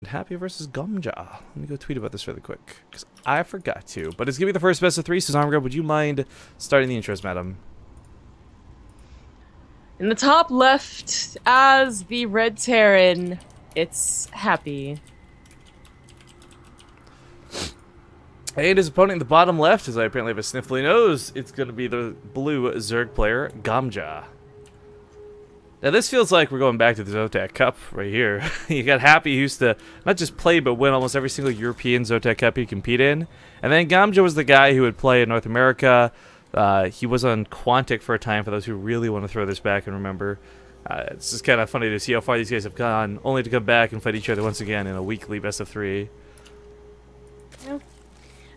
Happy versus Gamja. Let me go tweet about this really quick, because I forgot to. But it's going to be the first best of three, so NMrUUG, would you mind starting the intros, madam? In the top left, as the Red Terran, it's Happy. And his opponent in the bottom left, as I apparently have a sniffly nose, it's going to be the blue Zerg player, Gamja. Now this feels like we're going back to the Zotac Cup right here. You got Happy, who used to not just play, but win almost every single European Zotac Cup he compete in. And then Gamja was the guy who would play in North America. He was on Quantic for a time, for those who really want to throw this back and remember. It's just kind of funny to see how far these guys have gone, only to come back and fight each other once again in a weekly best of three. Yeah.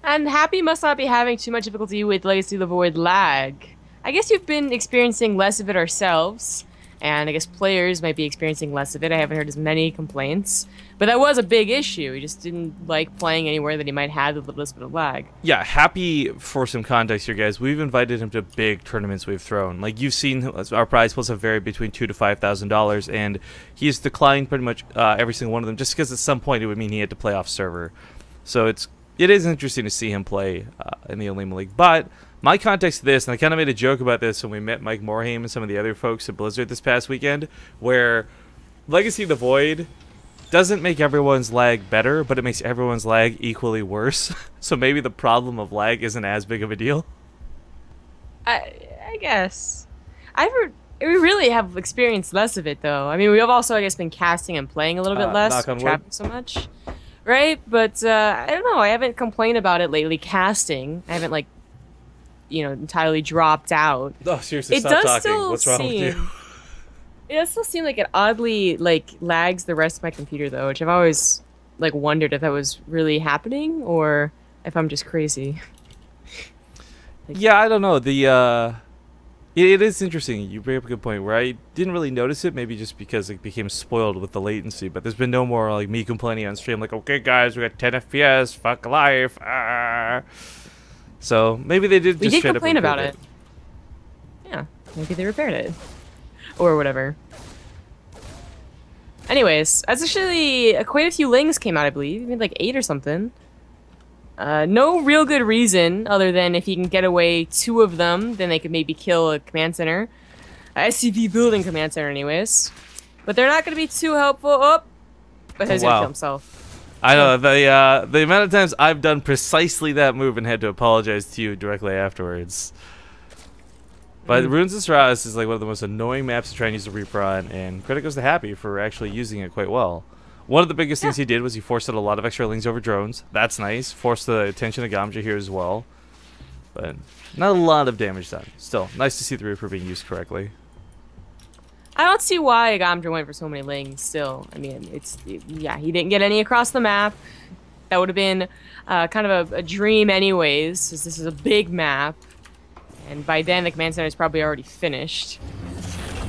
And Happy must not be having too much difficulty with Legacy of the Void lag. I guess we've been experiencing less of it ourselves. And I guess players might be experiencing less of it. I haven't heard as many complaints. But that was a big issue. He just didn't like playing anywhere that he might have a little bit of lag. Yeah, Happy, for some context here, guys, we've invited him to big tournaments we've thrown. Like, you've seen our prize pools have varied between $2,000 to $5,000, and he's declined pretty much every single one of them, just because at some point it would mean he had to play off server. So it is interesting to see him play in the Olima League. But my context to this, and I kind of made a joke about this when we met Mike Morhaime and some of the other folks at Blizzard this past weekend, where Legacy of the Void doesn't make everyone's lag better, but it makes everyone's lag equally worse. So maybe the problem of lag isn't as big of a deal. I guess. We really have experienced less of it, though. I mean, we have also, I guess, been casting and playing a little bit less, traveling so much. Right? But, I don't know, I haven't complained about it lately, casting. I haven't, like, you know, entirely dropped out. Oh, seriously, stop talking. What's wrong with you? It does still seem like it oddly, like, lags the rest of my computer, though, which I've always, like, wondered if that was really happening, or if I'm just crazy. Like, yeah, I don't know. It is interesting. You bring up a good point, where I didn't really notice it, maybe just because it became spoiled with the latency, but there's been no more, like, me complaining on stream, like, okay, guys, we got 10 FPS, fuck life, So maybe they did. We did complain about it. Yeah, maybe they repaired it, or whatever. Anyways, that's actually quite a few lings came out, I believe, maybe like 8 or something. No real good reason other than if you can get away 2 of them, then they could maybe kill a command center, SCP building command center, anyways. But they're not going to be too helpful. Oh, but he's gonna kill himself. I know, the amount of times I've done precisely that move and had to apologize to you directly afterwards. But Ruins of Saralis is like one of the most annoying maps to try and use the Reaper on, and credit goes to Happy for actually using it quite well. One of the biggest things he did was he forced out a lot of extra lings over drones. That's nice. Forced the attention of Gamja here as well. But not a lot of damage done. Still, nice to see the Reaper being used correctly. I don't see why Gamja went for so many lings still. I mean, yeah, he didn't get any across the map. That would have been kind of a dream anyways, since this is a big map. And by then, the command center is probably already finished.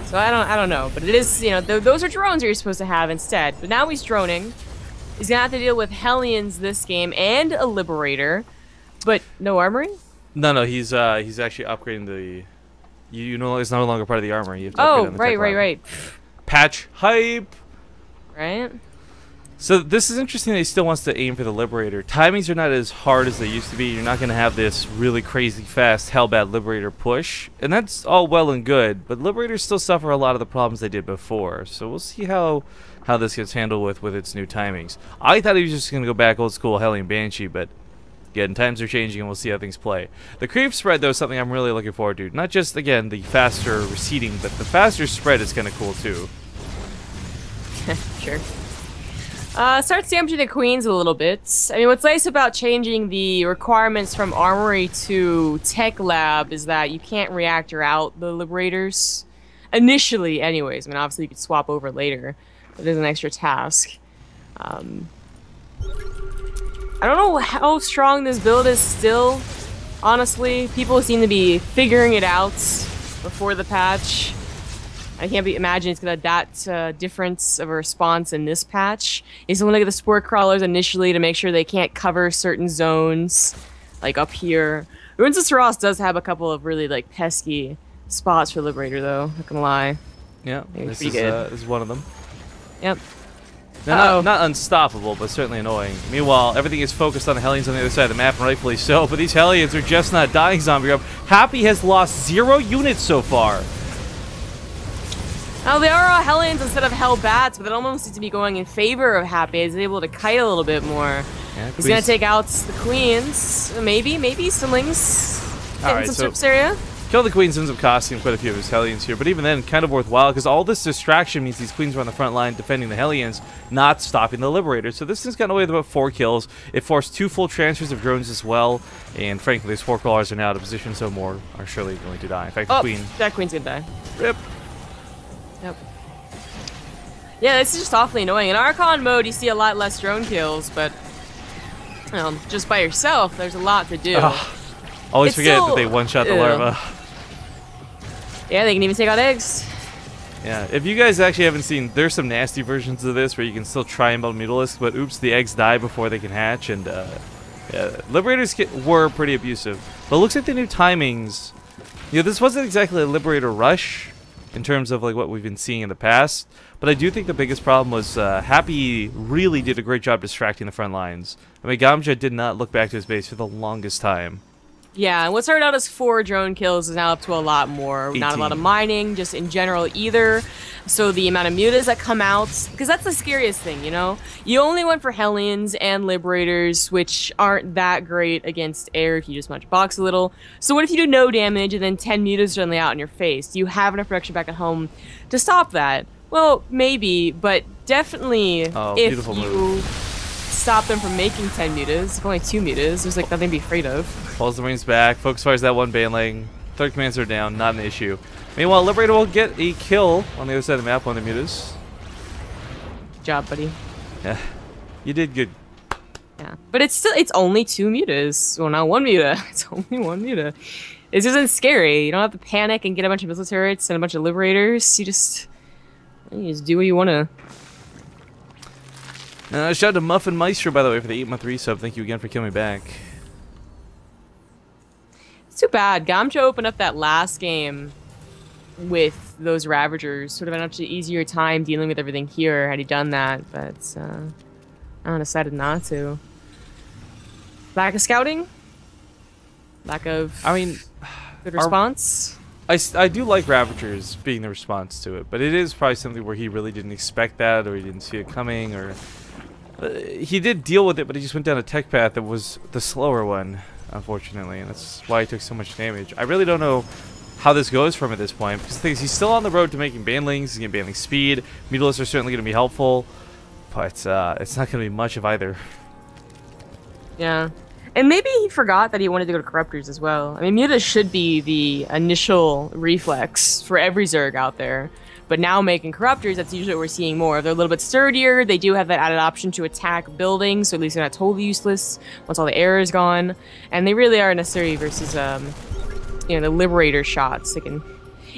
So I don't know, but it is, you know, those are drones that you're supposed to have instead. But now he's droning. He's gonna have to deal with Hellions this game and a Liberator, but no armory? No, he's actually upgrading the... You know, it's no longer part of the armor. You have to upgrade on the right. Patch hype. Right. So this is interesting that he still wants to aim for the Liberator. Timings are not as hard as they used to be. You're not going to have this really crazy fast hellbad Liberator push, and that's all well and good. But Liberators still suffer a lot of the problems they did before. So we'll see how this gets handled with its new timings. I thought he was just going to go back old school Hellion Banshee, but again, times are changing, and we'll see how things play. The creep spread, though, is something I'm really looking forward to. Not just, again, the faster receding, but the faster spread is kind of cool, too. Sure. Starts damaging the queens a little bit. I mean, what's nice about changing the requirements from Armory to Tech Lab is that you can't reactor out the Liberators. Initially, anyways. I mean, obviously, you could swap over later, but there's an extra task. I don't know how strong this build is still, honestly. People seem to be figuring it out before the patch. I can't imagine it's gonna that difference of a response in this patch. Is to look at the spore crawlers initially to make sure they can't cover certain zones, like up here. Ruins of Saralis does have a couple of really like pesky spots for Liberator, though. Not gonna lie. Yeah, this is one of them. Yep. They're not unstoppable, but certainly annoying. Meanwhile, everything is focused on the Hellions on the other side of the map, and rightfully so, but these Hellions are just not dying, Zombie Grub. Happy has lost 0 units so far. Oh, they are all Hellions instead of Hellbats, but it almost seems to be going in favor of Happy. He's able to kite a little bit more. Yeah, he's going to take out the Queens. Maybe Slimlings in some surface area. Kill the Queens ends up costing quite a few of his Hellions here, but even then, kind of worthwhile, because all this distraction means these Queens are on the front line defending the Hellions, not stopping the Liberators. So this thing's gotten away with about 4 kills. It forced 2 full transfers of drones as well, and frankly, these 4 crawlers are now out of position, so more are surely going to die. In fact, the Queen... that Queen's gonna die. Rip. Yep. Yeah, this is just awfully annoying. In Archon mode, you see a lot less drone kills, but just by yourself, there's a lot to do. Always forget that they one-shot the larva. Yeah, they can even take out eggs. Yeah, if you guys actually haven't seen, there's some nasty versions of this where you can still try and build Mutalisks, but oops, the eggs die before they can hatch, and yeah, Liberators were pretty abusive. But it looks like the new timings, this wasn't exactly a Liberator rush in terms of like what we've been seeing in the past, but I do think the biggest problem was Happy really did a great job distracting the front lines. I mean, Gamja did not look back to his base for the longest time. Yeah, and what started out as 4 drone kills is now up to a lot more. 18. Not a lot of mining, just in general either. So the amount of mutas that come out, because that's the scariest thing, You only went for Hellions and Liberators, which aren't that great against air if you just munch box a little. So what if you do no damage and then 10 mutas suddenly out in your face? Do you have enough production back at home to stop that? Well, maybe, but definitely if you stop them from making 10 mutas, only 2 mutas, there's like nothing to be afraid of. Pulls the Marines back, focus fires that one Baneling. 3rd commands are down, not an issue. Meanwhile, Liberator will get a kill on the other side of the map on the mutas. Good job, buddy. Yeah, you did good. Yeah, but it's only 2 mutas. Well, not 1 muta. It's only 1 muta. This isn't scary. You don't have to panic and get a bunch of missile turrets and a bunch of Liberators. You just do what you want to. Shout out to Muffin Meister, by the way, for the 8-month resub. Thank you again for coming back. It's too bad. Gamja opened up that last game with those Ravagers. Sort of an much easier time dealing with everything here had he done that, but I decided not to. Lack of scouting? Lack of good response? I do like Ravagers being the response to it, but it is probably something where he really didn't expect that, or he didn't see it coming, or... he did deal with it, but he just went down a tech path that was the slower one, unfortunately, and that's why he took so much damage. I really don't know how this goes for him at this point, because the thing is, he's still on the road to making Banelings, he's getting Baneling speed, Mutalisks are certainly going to be helpful, but it's not going to be much of either. Yeah. And maybe he forgot that he wanted to go to Corruptors as well. I mean, Mutas should be the initial reflex for every Zerg out there. But now making Corruptors, that's usually what we're seeing more. They're a little bit sturdier. They do have that added option to attack buildings, so at least they're not totally useless once all the air is gone. And they really are necessary versus, the Liberator shots. They can,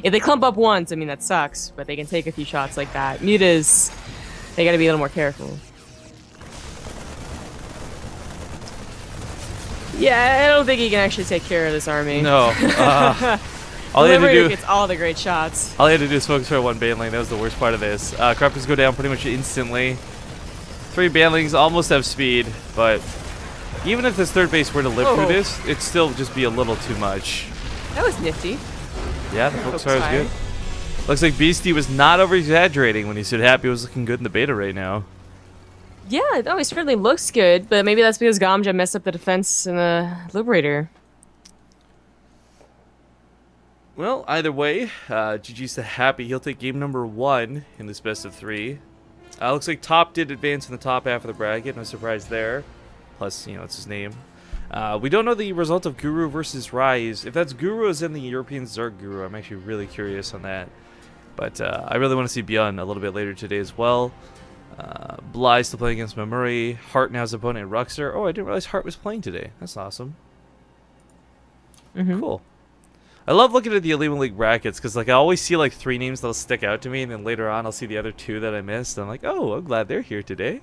if they clump up once, I mean, that sucks. But they can take a few shots like that. Mutas, they got to be a little more careful. Yeah, I don't think he can actually take care of this army. No. All he had to do gets all the great shots. All he had to do is focus for 1 Baneling. That was the worst part of this. Corruptors go down pretty much instantly. 3 Banelings almost have speed, but even if this 3rd base were to live through this, it'd still just be a little too much. That was nifty. Yeah, the focus fire was good. Looks like Beastie was not over-exaggerating when he said Happy was looking good in the beta right now. Yeah, it certainly looks good, but maybe that's because Gamja messed up the defense in the Liberator. Well, either way, GG's to Happy. He'll take game number 1 in this best of 3. Looks like Top did advance in the top half of the bracket. No surprise there. Plus, it's his name. We don't know the result of Guru versus Rise. If that's Guru as in the European Zerg Guru, I'm actually really curious on that. But I really want to see Bjorn a little bit later today as well. Bly's still playing against Mamuri. Hart now has opponent Ruxer. Oh, I didn't realize Hart was playing today. That's awesome. Cool. I love looking at the Elite League brackets because I always see 3 names that'll stick out to me, and then later on I'll see the other 2 that I missed. And I'm like, oh, I'm glad they're here today.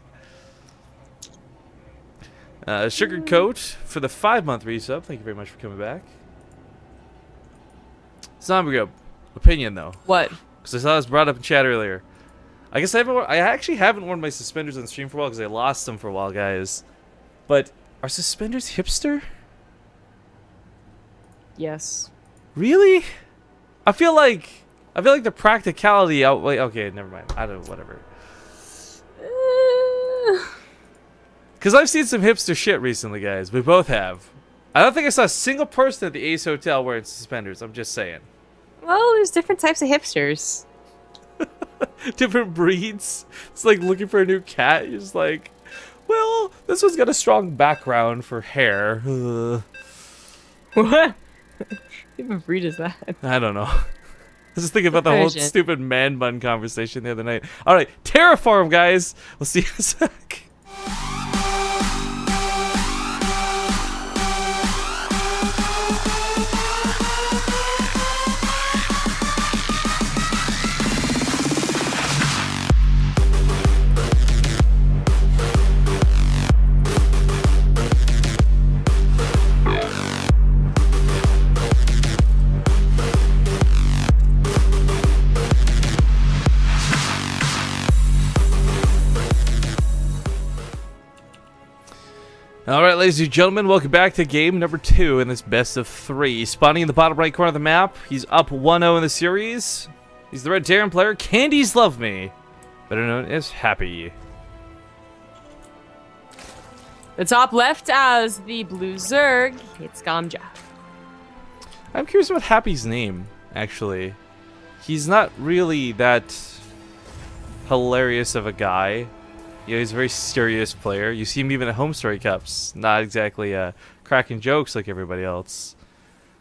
Sugarcoat for the 5-month resub. Thank you very much for coming back. Zombie Grub, opinion though. What? Because I saw this brought up in chat earlier. I guess I actually haven't worn my suspenders on stream for a while because I lost them for a while, guys. But are suspenders hipster? Yes. Really? I feel like the practicality outweigh. Okay, never mind. I don't know, whatever. Because I've seen some hipster shit recently, guys. We both have. I don't think I saw a single person at the Ace Hotel wearing suspenders. I'm just saying. Well, there's different types of hipsters. Different breeds. It's like looking for a new cat. You're just like, well, this one's got a strong background for hair. What? What type of breed is that? I don't know. I was just thinking about the whole stupid man bun conversation the other night. All right, terraform, guys. We'll see you in a sec. Alright, ladies and gentlemen, welcome back to game number 2 in this best of 3. Spawning in the bottom right corner of the map, he's up 1-0 in the series. He's the red Terran player, KenZy Love Me, better known as Happy. The top left as the blue Zerg, it's Gamja. I'm curious about Happy's name, actually. He's not really that hilarious of a guy. Yeah, he's a very serious player. You see him even at Home Story Cups. Not exactly cracking jokes like everybody else.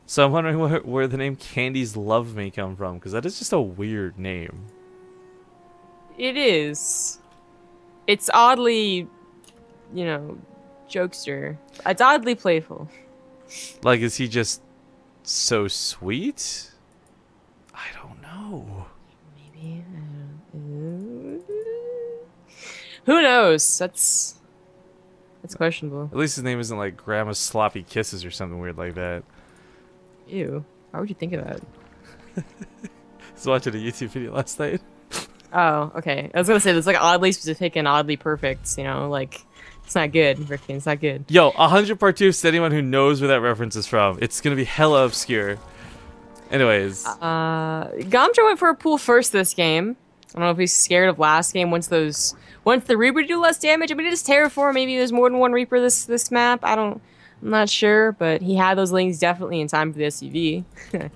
So I'm wondering where the name KenZy Love Me come from, because that is just a weird name. It is. It's oddly, you know, jokester. It's oddly playful. Like, is he just so sweet? I don't know. Maybe. Who knows? That's questionable. At least his name isn't like Grandma's Sloppy Kisses or something weird like that. Ew. Why would you think of that? I was watching a YouTube video last night. Oh, okay. I was gonna say there's like oddly specific and oddly perfect. You know, like it's not good. Ricky, it's not good. Yo, 100 part 2 to anyone who knows where that reference is from. It's gonna be hella obscure. Anyways. Gamja went for a pool first this game. I don't know if he's scared of last game once the Reaper do less damage. I mean, it is terraform. Maybe there's more than one Reaper this map. I'm not sure, but he had those lings definitely in time for the SUV. Gonna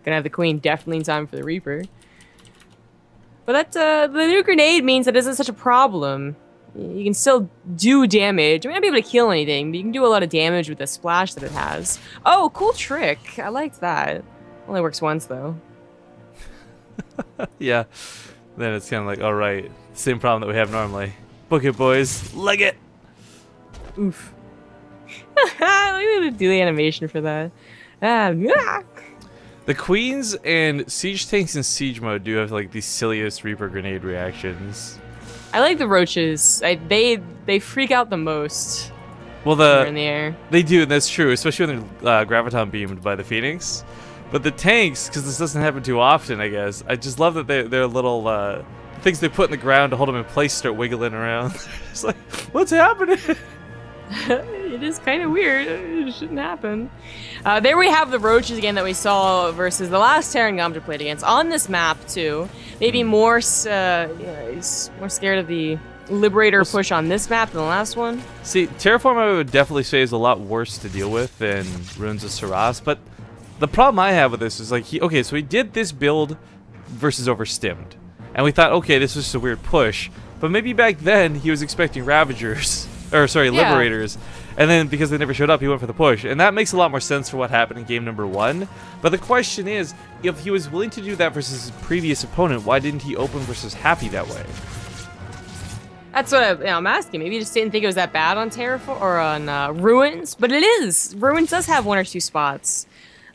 have the Queen definitely in time for the Reaper. But that the new grenade means that isn't such a problem. You can still do damage. I mean, not be able to kill anything, but you can do a lot of damage with the splash that it has. Oh, cool trick. I like that. Only works once though. Yeah. Then it's kind of like, alright, same problem that we have normally. Book it, boys. Leg it! Oof. Look at the animation for that. The Queens and Siege Tanks in Siege mode do have like the silliest Reaper grenade reactions. I like the roaches. They freak out the most. Well, when they're in the air. They do, and that's true, especially when they're graviton beamed by the Phoenix. But the tanks, because this doesn't happen too often, I guess. I just love that they're little things they put in the ground to hold them in place start wiggling around. It's like, what's happening? It is kind of weird. It shouldn't happen. There we have the roaches again that we saw versus the last Terran Gamja played against on this map too. Maybe more, he's more scared of the Liberator push on this map than the last one. See, Terraform I would definitely say is a lot worse to deal with than Ruins of Saras, but the problem I have with this is like, okay, so he did this build versus Overstimmed, and we thought, okay, this was just a weird push, but maybe back then he was expecting Ravagers, or sorry, Liberators, and then because they never showed up, he went for the push, and that makes a lot more sense for what happened in game number 1. But the question is, if he was willing to do that versus his previous opponent, why didn't he open versus Happy that way? That's what I'm asking. Maybe you just didn't think it was that bad on Terraform or on Ruins, but it is. Ruins does have 1 or 2 spots.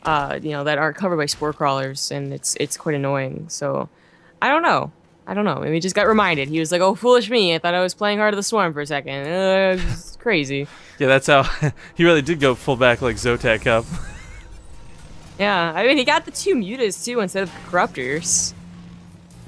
That aren't covered by spore crawlers, and it's quite annoying. So, I don't know. Maybe he just got reminded. He was like, "Oh, foolish me! I thought I was playing Heart of the Swarm for a second. It's crazy." Yeah, that's how he really did go full back like Zotac up. Yeah, I mean, he got the 2 mutas too instead of corruptors.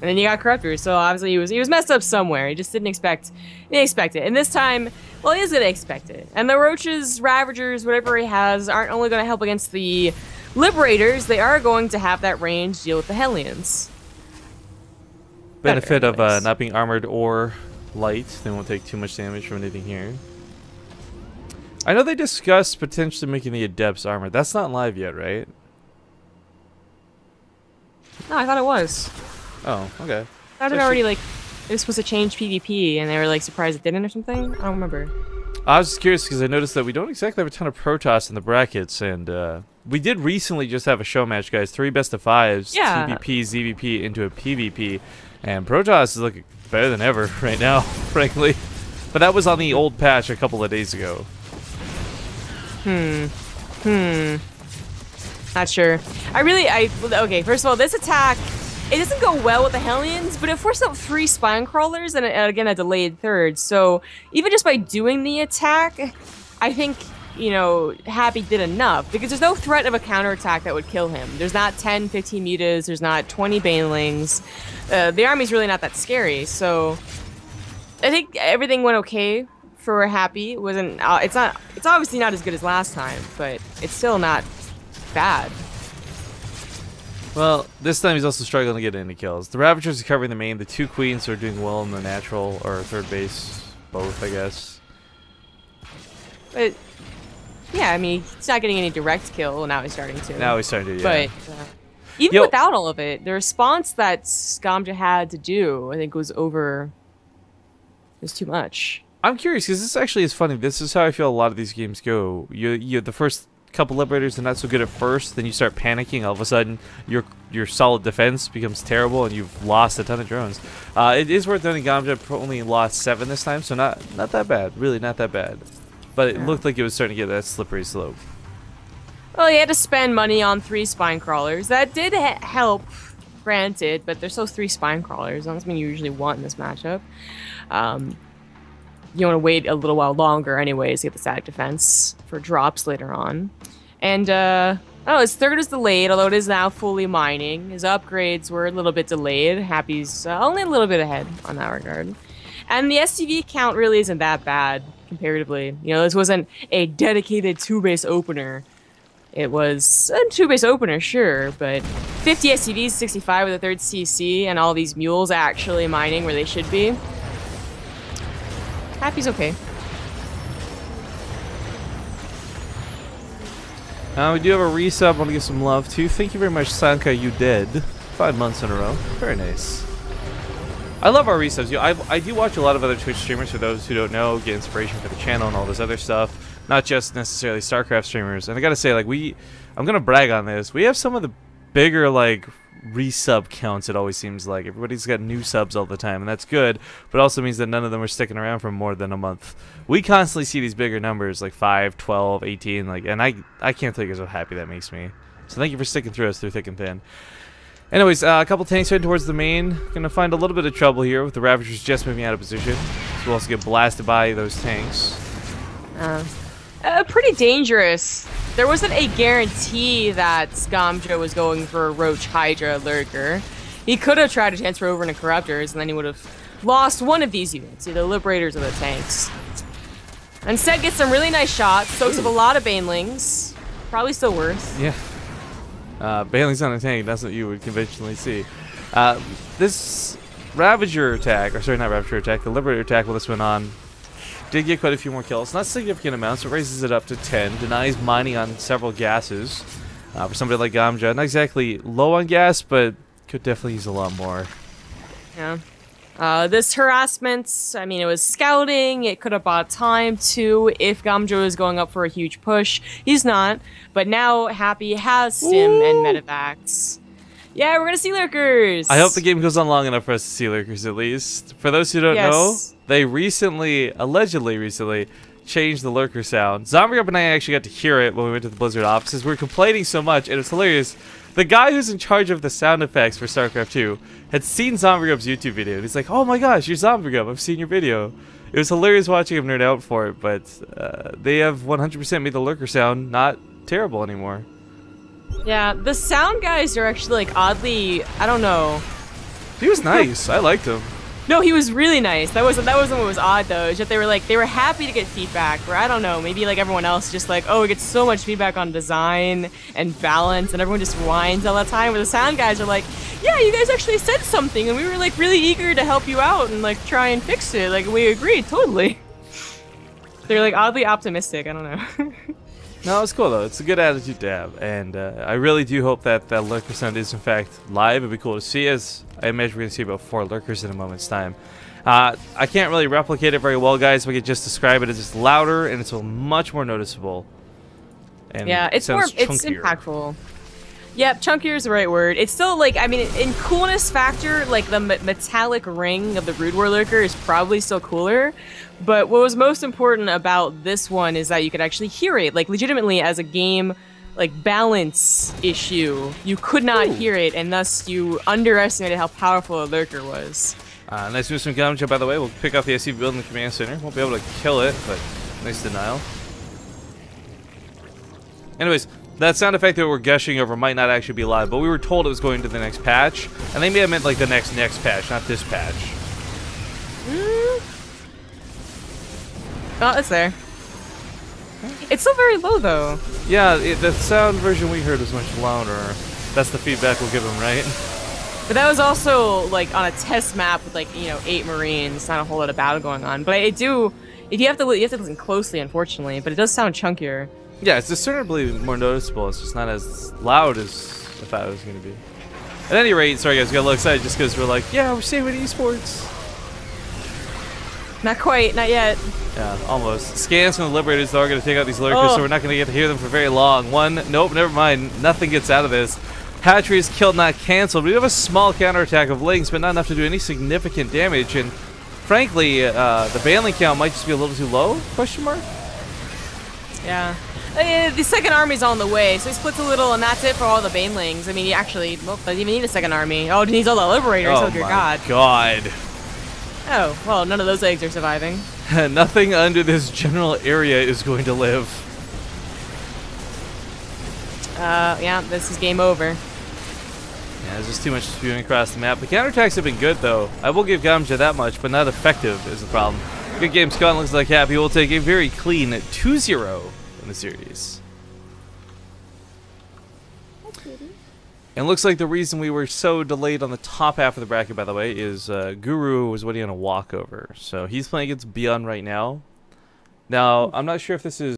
And then you got Corruptor, so obviously he was messed up somewhere. He just didn't expect it. And this time, well, he is gonna expect it. And the Roaches, Ravagers, whatever he has, aren't only gonna help against the Liberators, they are going to have that range deal with the Hellions. Benefit of not being armored or light. They won't take too much damage from anything here. I know they discussed potentially making the Adepts armored. That's not live yet, right? No, I thought it was. Oh, okay. I thought it already, like, it was supposed to change PvP, and they were, like, surprised it didn't or something? I don't remember. I was just curious because I noticed that we don't exactly have a ton of Protoss in the brackets, and we did recently just have a show match, guys. 3 best of 5s, yeah. TVP, ZVP into a PvP, and Protoss is looking better than ever right now, frankly. But that was on the old patch a couple of days ago. Not sure. Okay, first of all, this attack, it doesn't go well with the Hellions, but it forced out 3 spine crawlers and again a delayed third. So even just by doing the attack, I think, you know, Happy did enough because there's no threat of a counterattack that would kill him. There's not 10, 15 mutas, there's not 20 banelings. The army's really not that scary. So I think everything went okay for Happy. It wasn't it's obviously not as good as last time, but it's still not bad. Well, this time he's also struggling to get any kills. The Ravagers are covering the main. The 2 Queens are doing well in the natural or third base, both, I guess. But yeah, I mean, he's not getting any direct kill. Now he's starting to. Now he's starting to, yeah. But even without all of it, the response that Gamja had to do, I think, was too much. I'm curious because this actually is funny. This is how I feel a lot of these games go. You the first couple Liberators are not so good at first, then you start panicking. All of a sudden, your solid defense becomes terrible, and you've lost a ton of drones. It is worth noting Gamja only lost 7 this time, so not that bad. Really, not that bad. But it looked like it was starting to get that slippery slope. Well, he had to spend money on 3 spine crawlers. That did help, granted, but there's still 3 spine crawlers. That's something you usually want in this matchup. You want to wait a little while longer anyways to get the static defense for drops later on. And, his third is delayed, although it is now fully mining. His upgrades were a little bit delayed. Happy's only a little bit ahead on that regard. And the STV count really isn't that bad, comparatively. You know, this wasn't a dedicated 2-base opener. It was a 2-base opener, sure, but 50 STVs, 65 with a theStC, and all these mules actually mining where they should be. Happy's okay. We do have a resub I want to give some love to. Thank you very much, Sanka, you did. 5 months in a row. Very nice. I love our resubs. I do watch a lot of other Twitch streamers, for those who don't know, get inspiration for the channel and all this other stuff. Not just necessarily StarCraft streamers. And I gotta say, like, I'm gonna brag on this. We have some of the bigger, like, resub counts, it always seems like. Everybody's got new subs all the time, and that's good, but also means that none of them are sticking around for more than a month. We constantly see these bigger numbers, like 5, 12, 18, like, and I can't tell you guys how happy that makes me. So thank you for sticking through us through thick and thin. Anyways, a couple tanks heading towards the main. Gonna find a little bit of trouble here with the Ravagers just moving out of position. So we'll also get blasted by those tanks. Pretty dangerous. There wasn't a guarantee that Gamja was going for a Roach Hydra Lurker. He could have tried to transfer over into Corruptors, and then he would have lost one of these units, either Liberators or the tanks. Instead, gets some really nice shots, soaks up a lot of Banelings. Probably still worth. Yeah. Banelings on a tank, that's what you would conventionally see. This Ravager attack, or sorry, not Ravager attack, the Liberator attack while this went on, did get quite a few more kills. Not significant amounts, but raises it up to 10. Denies mining on several gases. For somebody like Gamja, not exactly low on gas, but could definitely use a lot more. Yeah. This harassment, I mean, it was scouting. It could have bought time, too, if Gamja was going up for a huge push. He's not. But now Happy has Stim and Medivacs. Yeah, we're going to see Lurkers. I hope the game goes on long enough for us to see Lurkers, at least. For those who don't know, they allegedly recently, changed the Lurker sound. ZombiGrub and I actually got to hear it when we went to the Blizzard offices. We were complaining so much, and it's hilarious. The guy who's in charge of the sound effects for StarCraft 2 had seen ZombiGrub's YouTube video, and he's like, "Oh my gosh, you're ZombiGrub, I've seen your video." It was hilarious watching him nerd out for it, but they have 100% made the Lurker sound not terrible anymore. Yeah, the sound guys are actually, like, oddly, I don't know. He was nice. I liked him. No, he was really nice. That wasn't what was odd though. It's just they were happy to get feedback. Where I don't know, maybe like everyone else, just like, oh, we get so much feedback on design and balance, and everyone just whines all the time. Where the sound guys are like, yeah, you guys actually said something, and we were like really eager to help you out and like try and fix it. Like we agreed totally. They're like oddly optimistic. I don't know. No, it's cool though. It's a good attitude to have, and I really do hope that that lurker sound is in fact live. It'd be cool to see, as I imagine we're gonna see about 4 lurkers in a moment's time. I can't really replicate it very well, guys. We could just describe it as just louder, and it's much more noticeable. And yeah, it's more, it's impactful. Yep, chunkier is the right word. It's still like, I mean, in coolness factor, like the metallic ring of the Brood War lurker is probably still cooler. But what was most important about this one is that you could actually hear it, like legitimately as a game, like balance issue. You could not hear it, and thus you underestimated how powerful a lurker was. Nice news from Gamja, by the way. We'll pick off the SC building the command center. Won't be able to kill it, but nice denial. Anyways, that sound effect that we're gushing over might not actually be live, but we were told it was going to the next patch, and they may have meant like the next patch, not this patch. Oh, it's there. It's still very low, though. Yeah, the sound version we heard was much louder. That's the feedback we'll give them, right? But that was also, like, on a test map with, like, you know, 8 Marines, not a whole lot of battle going on. But you have to listen closely, unfortunately, but it does sound chunkier. Yeah, it's discernibly more noticeable. It's just not as loud as I thought it was going to be. At any rate, sorry guys, we got a little excited just because we're like, yeah, we're saving esports. Not quite, not yet. Yeah, almost. Scans from the Liberators, though, are going to take out these lurkers, so we're not going to get to hear them for very long. Nope, never mind. Nothing gets out of this. Hatchery is killed, not cancelled. We have a small counterattack of Lynx, but not enough to do any significant damage. And frankly, the Banling count might just be a little too low? Question mark? Yeah. The second army's on the way, so he splits a little, and that's it for all the Banelings. I mean, he actually doesn't even need a second army. Oh, he needs all the Liberators, oh dear God. God. Oh, well, none of those eggs are surviving. Nothing under this general area is going to live. Yeah, this is game over. Yeah, there's just too much spewing across the map. The counterattacks have been good, though. I will give Gamja that much, but not effective is the problem. Good game, Scott. Looks like Happy will take a very clean 2-0 in the series. And it looks like the reason we were so delayed on the top half of the bracket, by the way, is Guru was waiting on a walkover. So he's playing against Beyond right now. Now, I'm not sure if this is